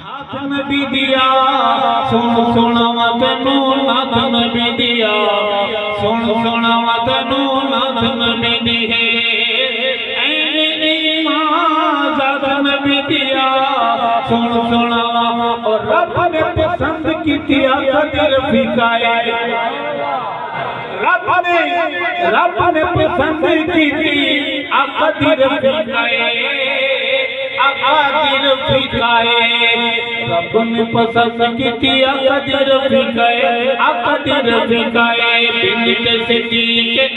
नाथ नबी दिया सुन सुनावा तेनू नाथ नबी दिया सुन सुनावा तेनू नाथ नबी दी नबी दिया सुन सुनावा और रब ने पसंद की कदर फिकाए रब ने पसंद की कदर फिकाए आदिर फिकाए रब ने पसंद की कदर फिकाए आदिर फिकाए बिन से के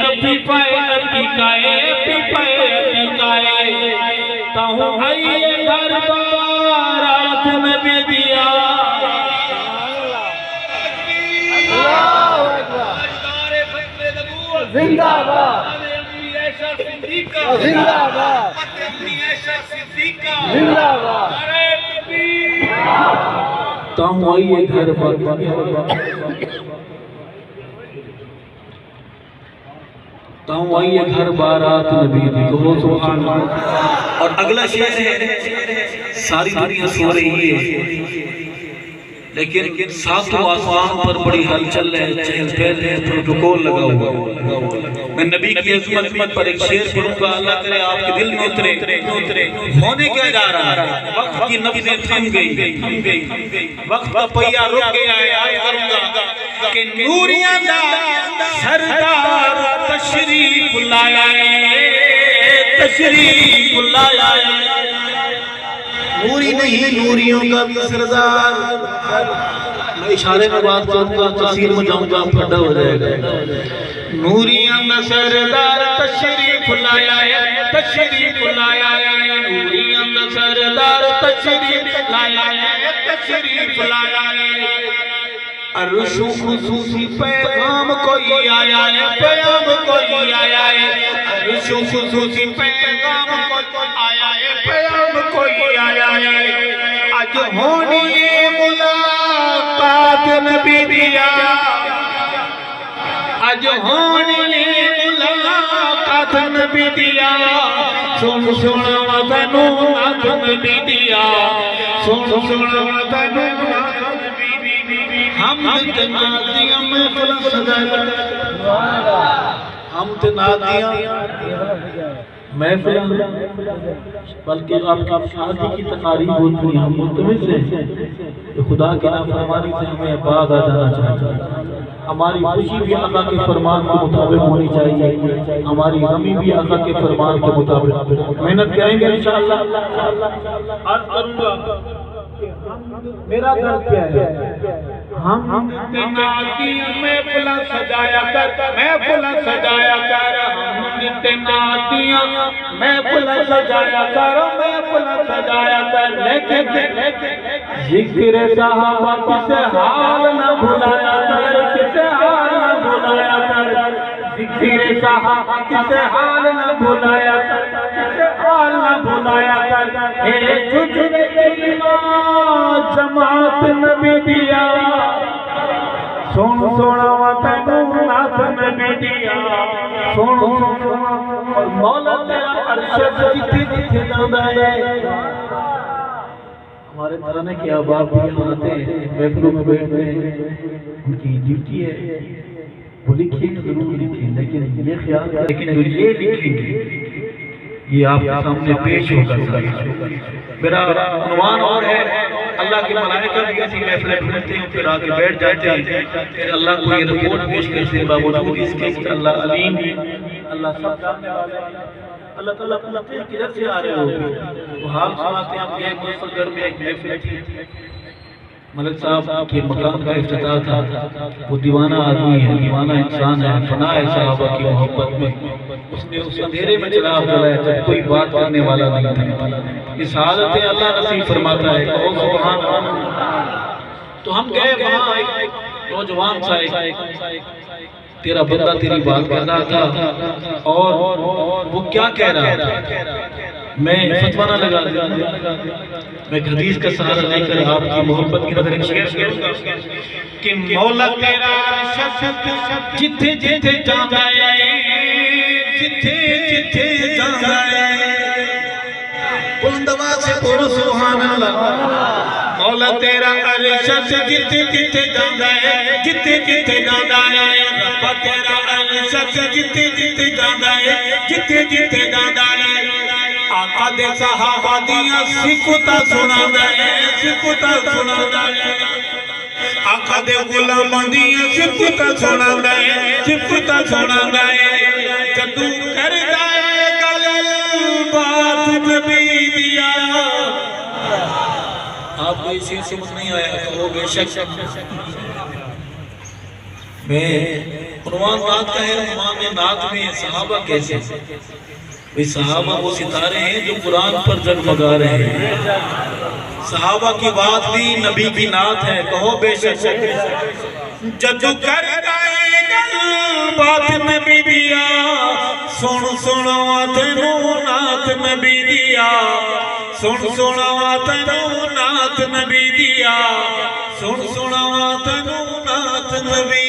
अफिफाए अतिकाए अतिकाए अतिकाए ताहू आइए घर बारात नबी दिया जिंदाबाद जिंदाबाद तुम आइए घर पर तुम आइए घर बारात नबी दी कहो सुभान अल्लाह। और अगला शेर है सारी दुनिया सो रही है लेकिन सातों आसमान पर बड़ी हलचल है, चहल पहल है, प्रोटोकॉल लगा हुआ। मैं नबी की अज़मत पर एक शेर पढ़ूंगा, अल्लाह करे आपके दिल में उतरे। होने क्या जा रहा है? वक्त की नब्ज़ें थम गई, वक्त का पहिया रुक गया है। आज करूंगा कि नूरियां दा सरदार तशरीफ लाया है, तशरीफ लाया है। नूरी नहीं नूरियों का भी सरदार। मैं इशारे में बात करूंगा, तफसीर में जाऊंगा, फटा हो जाएगा। नूरियों का सरदार तशरीफ लाया है, तशरीफ लाया है। नूरियों का सरदार तशरीफ लाया है, तशरीफ लाया है। अर्शु खुसूसी पैगाम कोई आया है, पैगाम कोई आया है। अर्शु खुसूसी पैगाम कोई आया है, पैगाम कोई आया है। आज होनी मुलाकात नबी दिया, आज होनी मुलाकात नबी दिया। सुन सुनावा तैनू नाथ नबी दिया, सुन सुनावा तैनू नाथ नबी दी। हम नादियां में फलस सजाया, हम नादियां महफिल बल्कि आपकी शादी की तकारीब होती है। हम मुतमिस हैं कि खुदा की नाफरमानी से हमें बाग आ जाना चाहिए। हमारी खुशी भी आका के फरमान के मुताबिक होनी चाहिए, हमारी गमी भी आका के फरमान के मुताबिक। मेहनत करेंगे इंशाअल्लाह। अर्ज करूंगा मेरा दर्द क्या है। हम नादियां महफिल सजाया कर, महफिल सजाया कर। हम नादियां महफिल सजाया कर, महफिल सजाया कर। लेकिन जिक्र सहाबा किसे हाल न भुलाया कर, किसे हाल न भुलाया कर। जिक्र सहाबा किसे हाल न भुलाया कर, किसे हाल न भुलाया कर। हे तुझे जमात नबी दिया, सुन सुनावा तैनू नाथ नबी दिया। सुन और मौला तेरा अरशद जिथे जिथे जांदा है। हमारे तराने के अहबाब भी यहाँ आते हैं, महफिलों में बैठते हैं, उनकी ड्यूटी है वो लिखेंगे, जरूर लिखें, लेकिन ये ख्याल, लेकिन जो ये लिखेंगे ये आपके सामने पेश होगा। मेरा अनुमान और है, अल्लाह के मलाइका भी ऐसी महफिलें ढूंढते हैं, फिर आके बैठ जाते हैं, फिर अल्लाह को ये रिपोर्ट पेश करते हैं बावजूद इसके कि अल्लाह अलीम, अल्लाह सब जानने वाला है। अल्लाह ताला पूछते हैं किधर से आ रहे हो, वो हाल सुनाते हैं। आप मुसलगर में एक महफिल थी, मलिक साहब के मकान का इफ्तिताह था। वो दीवाना आदमी है, दीवाना इंसान है, फना है साहबा की मोहब्बत में। उसने उस अंधेरे में चिराग जलाया जब कोई बात करने वाला नहीं था। इस हालत में अल्लाह नसीब फरमाता है, कहो सुभान अल्लाह। तो हम गए वहाँ, एक नौजवान सा एक तेरा बंदा तेरी बात कर रहा था और वो क्या कह रहा था, मैं फतवा ना लगा, मैं हदीस का सहारा लेकर आपकी मोहब्बत की नजर शेयर करूंगा कि मौला तेरा जिथे जिथे जांदा है, जिथे जिथे जांदा है, बुलंद आवाज से बोलो सुभान अल्लाह। मौला तेरा अर्श जिथे जिथे जांदा है, जिथे जिथे जांदा है, रब्बा तेरा अर्श जिथे जिथे जांदा है, जिथे जिथे जांदा है। आका दे सहाबा दियां सिफतां सुणांदा है, सिफतां सुणांदा है। आका दे गुलामां दियां सिफतां सुणांदा है, सिफतां सुणांदा है। जदू करदा है गल बात नबी दिया। आपको इसी समझ नहीं आया तो वो बेशक मैं कुरान नात का है। उन्होंने नात में सहाबा कैसे, वे सहाबा वो सितारे हैं जो कुरान पर जगमगा रहे हैं। सहाबा की बात भी नबी की नात है, कहो बेशक। जदू कर बात नबी दिया, सुन सुनावा तेनू नात नबी दिया, सुन सुनावा तेनू नात नबी दिया, सुन सुनावा तेनू नात नबी